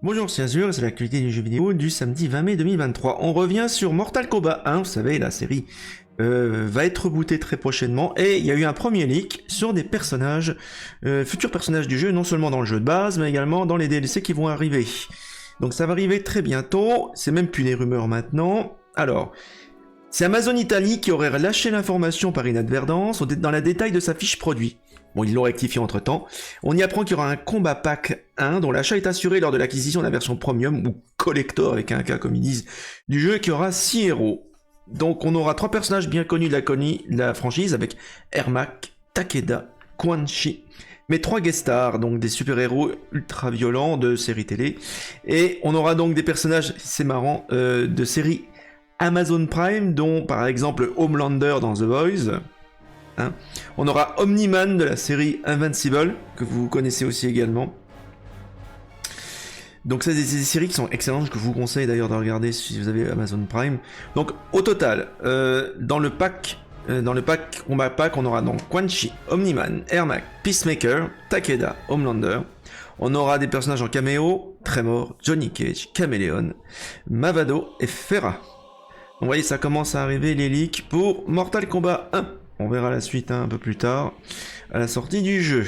Bonjour, c'est Azur, c'est l'actualité du jeu vidéo du samedi 20 mai 2023. On revient sur Mortal Kombat 1, vous savez, la série va être rebootée très prochainement, et il y a eu un premier leak sur des personnages, futurs personnages du jeu, non seulement dans le jeu de base, mais également dans les DLC qui vont arriver. Donc ça va arriver très bientôt, c'est même plus des rumeurs maintenant. Alors, c'est Amazon Italie qui aurait lâché l'information par inadvertance dans la détail de sa fiche produit. Bon, ils l'ont rectifié entre temps. On y apprend qu'il y aura un combat pack 1 dont l'achat est assuré lors de l'acquisition de la version premium ou collector avec un K comme ils disent du jeu, qui aura 6 héros. Donc on aura 3 personnages bien connus de la franchise avec Ermac, Takeda, Quan Chi, mais 3 guest stars, donc des super-héros ultra violents de séries télé. Et on aura donc des personnages, c'est marrant, de séries Amazon Prime, dont par exemple Homelander dans The Boys. Hein. On aura Omni-Man de la série Invincible, que vous connaissez aussi également. Donc c'est des séries qui sont excellentes, que je vous conseille d'ailleurs de regarder si vous avez Amazon Prime. Donc au total, dans le pack Combat Pack, on aura donc Quan Chi, Omni-Man, Ermac, Peacemaker, Takeda, Homelander. On aura des personnages en caméo, Tremor, Johnny Cage, Caméléon, Mavado et Farah. Donc vous voyez, ça commence à arriver les leaks pour Mortal Kombat 1. On verra la suite un peu plus tard, à la sortie du jeu.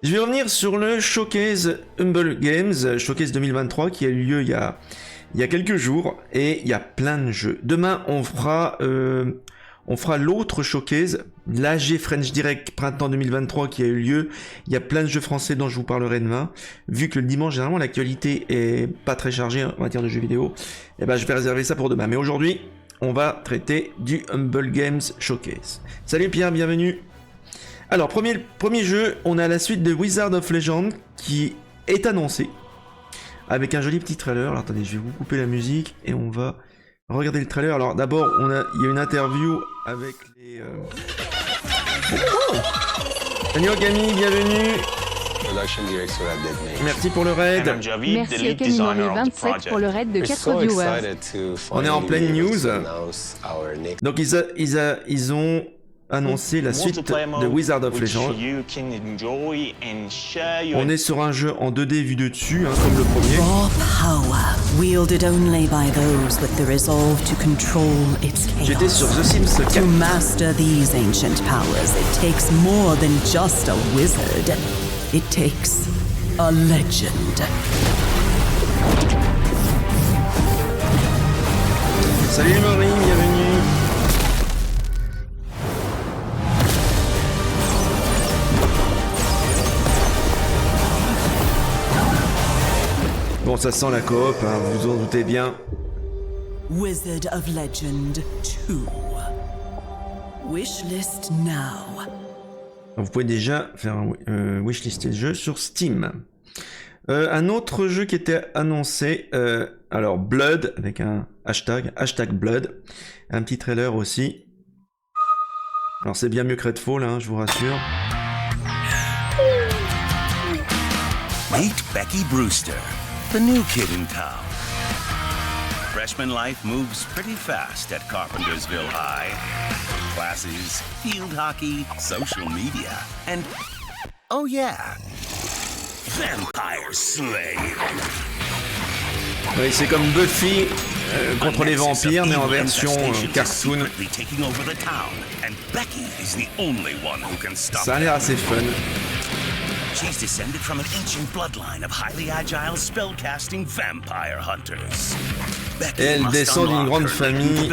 Je vais revenir sur le Showcase Humble Games, Showcase 2023, qui a eu lieu il y a quelques jours, et il y a plein de jeux. Demain, on fera l'autre Showcase, l'AG French Direct Printemps 2023, qui a eu lieu. Il y a plein de jeux français dont je vous parlerai demain. Vu que le dimanche, généralement, l'actualité est pas très chargée en matière de jeux vidéo, et ben, je vais réserver ça pour demain. Mais aujourd'hui, on va traiter du Humble Games Showcase. Salut Pierre, bienvenue. Alors, premier jeu, on a la suite de Wizard of Legend qui est annoncé avec un joli petit trailer. Alors, attendez, je vais vous couper la musique et on va regarder le trailer. Alors, d'abord, il y a une interview avec les... Oh, Salut Camille, bienvenue. Merci pour le raid. Merci à Camille Henry 27 pour le raid de 4 viewers. On est en pleine news. Donc ils ont annoncé la suite de Wizard of Legend. On est sur un jeu en 2D vu de dessus, hein, comme le premier. Wielded only by those with the resolve to control its chaos. J'étais sur The Sims 4. To master these ancient powers, it takes more than just a wizard. It takes a legend. Salut Maureen, bienvenue. Bon, ça sent la coop, hein, vous en doutez bien. Wizard of Legend 2. Wishlist now. Vous pouvez déjà faire un wishlister le jeu sur Steam. Un autre jeu qui était annoncé, alors Blood, avec un hashtag Blood. Un petit trailer aussi. Alors c'est bien mieux que Redfall, hein, je vous rassure. Meet Becky Brewster, the new kid in town. Freshman life moves pretty fast at Carpentersville High. Classes, field hockey, social media, and, oh yeah, Vampire Slave. Oui, c'est comme Buffy contre les vampires, mais en version cartoon. Ça a l'air assez fun. She's descended from an ancient bloodline of highly agile spellcasting vampire hunters. Elle descend d'une grande famille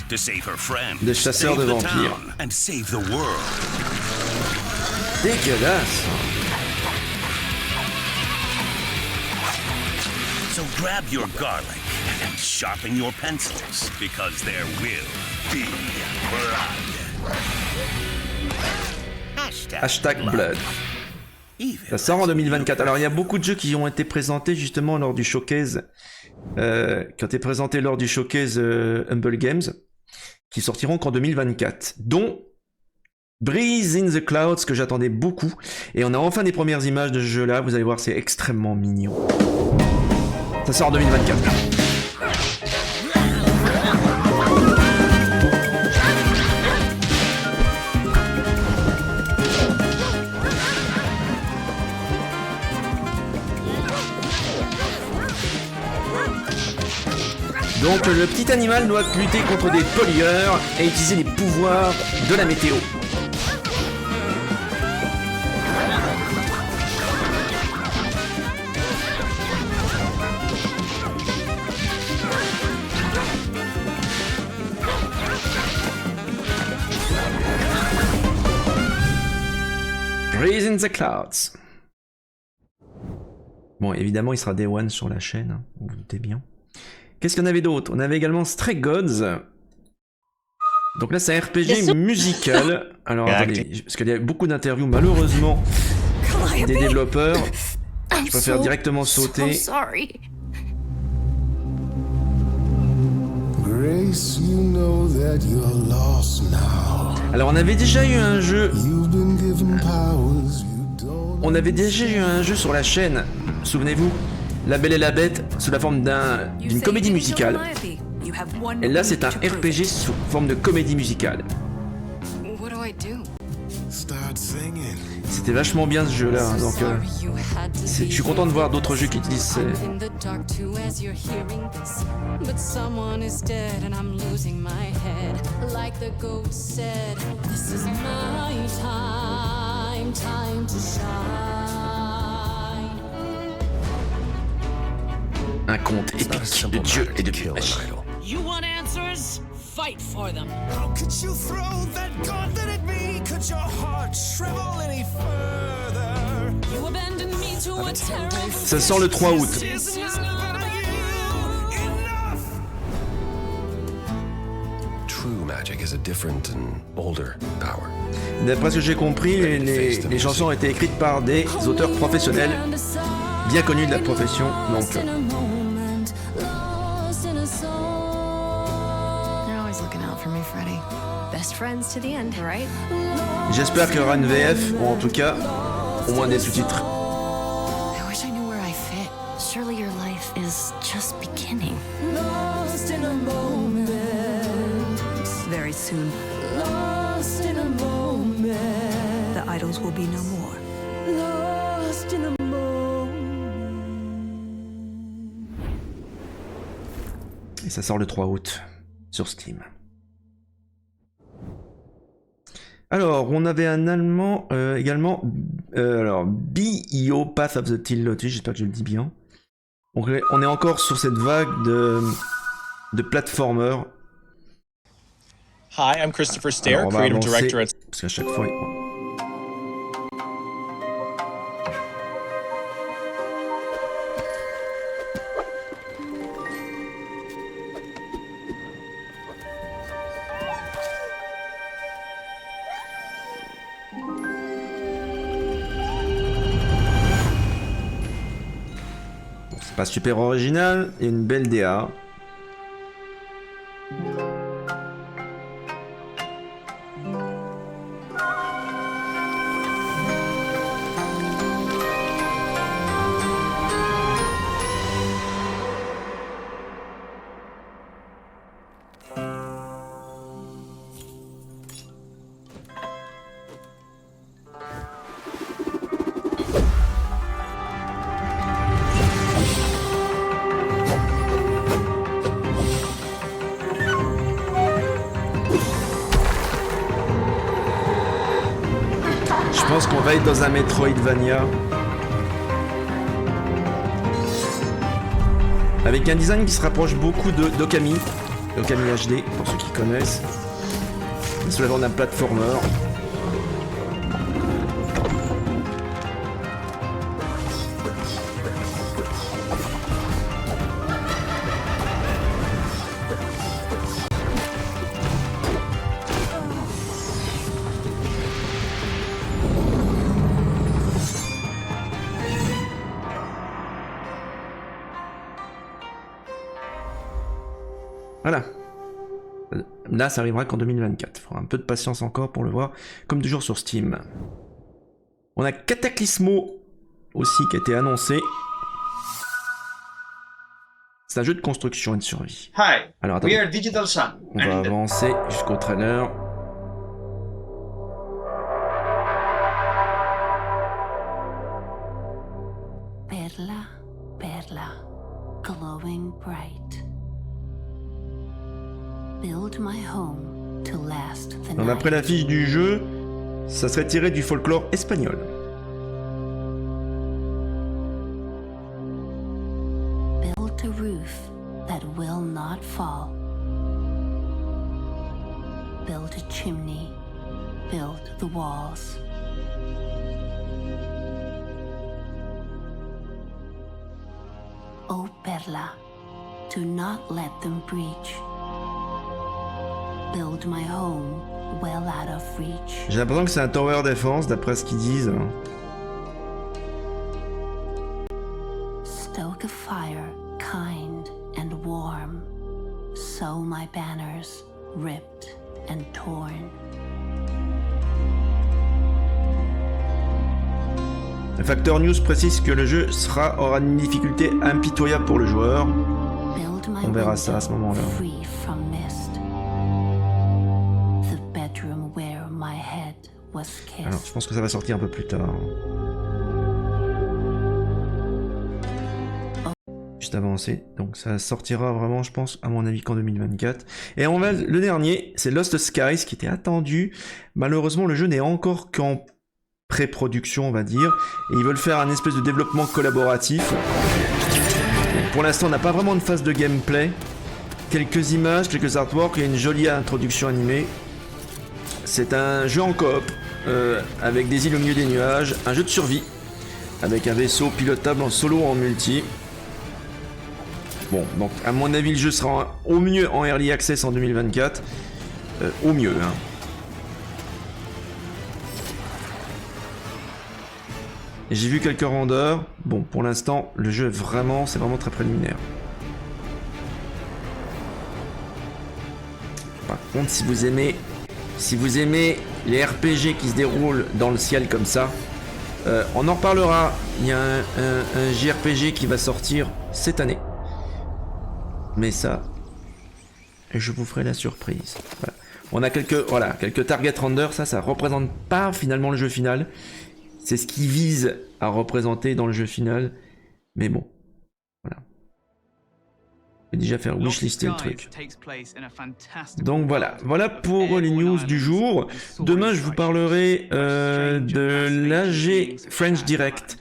de chasseurs de vampires. Dégueulasse. So grab your garlic and sharpen your pencils, because there will be blood. Hashtag Blood. Ça sort en 2024. Alors il y a beaucoup de jeux qui ont été présentés justement lors du showcase, qui ont été présentés lors du showcase Humble Games, qui sortiront qu'en 2024, dont Breeze in the Clouds, que j'attendais beaucoup. Et on a enfin des premières images de ce jeu-là. Vous allez voir, c'est extrêmement mignon. Ça sort en 2024. Donc le petit animal doit lutter contre des pollueurs et utiliser les pouvoirs de la météo. Breeze in the Clouds. Bon, évidemment, il sera Day One sur la chaîne, hein, vous vous doutez bien. Qu'est-ce qu'on avait d'autre? On avait également Stray Gods. Donc là, c'est un RPG musical. Alors, attendez, parce qu'il y a beaucoup d'interviews, malheureusement, des développeurs. Je préfère directement sauter. Grace, you know that you're lost now. Alors, on avait déjà eu un jeu. You've been given powers you don't. On avait déjà eu un jeu sur la chaîne. Souvenez-vous, La Belle et la Bête sous la forme d'une comédie musicale. Et là, c'est un RPG sous forme de comédie musicale. Start singing. C'était vachement bien ce jeu-là, hein, donc je suis content de voir d'autres jeux qui utilisent ces... But someone is dead and I'm losing my head. Like the goat said, this is my time, time to shine. Un conte épique de dieux et de magie. You want answers? Fight for them. How could you throw that gauntlet at me? Could your heart shrivel any further? You abandoned me to a terrible. Ça sort le 3 août. It's never enough. True magic is a different and older power. D'après ce que j'ai compris, les chansons ont été écrites par des auteurs professionnels, bien connus de la profession, donc... J'espère qu'il y aura une VF, ou en tout cas, au moins des sous-titres. I wish I knew where I fit. Surely your life is just beginning. Lost in a moment. Very soon, Lost in a moment. the idols will be no more. Lost in a moment. Et ça sort le 3 août sur Steam. Alors, on avait un allemand également, alors B.I.O. Path of the Teal Lotus, j'espère que je le dis bien. Donc, on est encore sur cette vague de platformer. Hi, I'm Christopher Stair, Alors, on va creative avancer, director at parce qu'à chaque fois... C'est pas super original, il y a une belle DA. Je pense qu'on va être dans un Metroidvania. Avec un design qui se rapproche beaucoup d'Okami. Okami HD, pour ceux qui connaissent. Sous la forme d'un platformer. Voilà. Là, ça arrivera qu'en 2024. Il faudra un peu de patience encore pour le voir, comme toujours sur Steam. On a Cataclysmo aussi qui a été annoncé. C'est un jeu de construction et de survie. Hi, Alors, we attendez. are Digital Sun. On va avancer jusqu'au trailer. Perla, perla, glowing bright. Build my home to last the Donc d'après night. l'affiche du jeu, ça serait tiré du folklore espagnol. Build a roof that will not fall. Build a chimney. Build the walls. Oh, Perla, do not let them breach. Build my home well out of reach. J'ai l'impression que c'est un tower defense d'après ce qu'ils disent. Stoke a fire kind and warm. Sew my banners ripped and torn. Le Factor News précise que le jeu aura une difficulté impitoyable pour le joueur. Build my On verra ça à ce moment-là. window free from mist. The bedroom where my head was kissed. Alors, je pense que ça va sortir un peu plus tard. Juste avancé. Donc ça sortira vraiment, je pense, à mon avis, qu'en 2024. Et on va le dernier, c'est Lost Skies, qui était attendu. Malheureusement, le jeu n'est encore qu'en pré-production, on va dire. Et ils veulent faire un espèce de développement collaboratif. Pour l'instant, on n'a pas vraiment de phase de gameplay. Quelques images, quelques artworks et une jolie introduction animée. C'est un jeu en coop, avec des îles au milieu des nuages, un jeu de survie, avec un vaisseau pilotable en solo ou en multi. Bon, donc à mon avis, le jeu sera au mieux en Early Access en 2024. Au mieux, hein. Et j'ai vu quelques rendeurs. Bon, pour l'instant, le jeu c'est vraiment très préliminaire. Par contre, si vous aimez les RPG qui se déroulent dans le ciel comme ça, on en reparlera. Il y a un JRPG qui va sortir cette année. Mais ça, je vous ferai la surprise. Voilà. On a quelques target renders. Ça représente pas finalement le jeu final. C'est ce qui vise à représenter dans le jeu final. Mais bon, voilà. Je vais déjà faire wishlister le truc. Donc voilà pour les news du jour. Demain, je vous parlerai de l'AG French Direct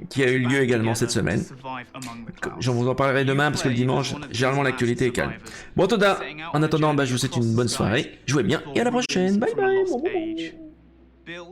qui a eu lieu également cette semaine. J'en vous en parlerai demain parce que le dimanche, généralement l'actualité est calme. Bon, en attendant, je vous souhaite une bonne soirée. Jouez bien et à la prochaine. Bye bye.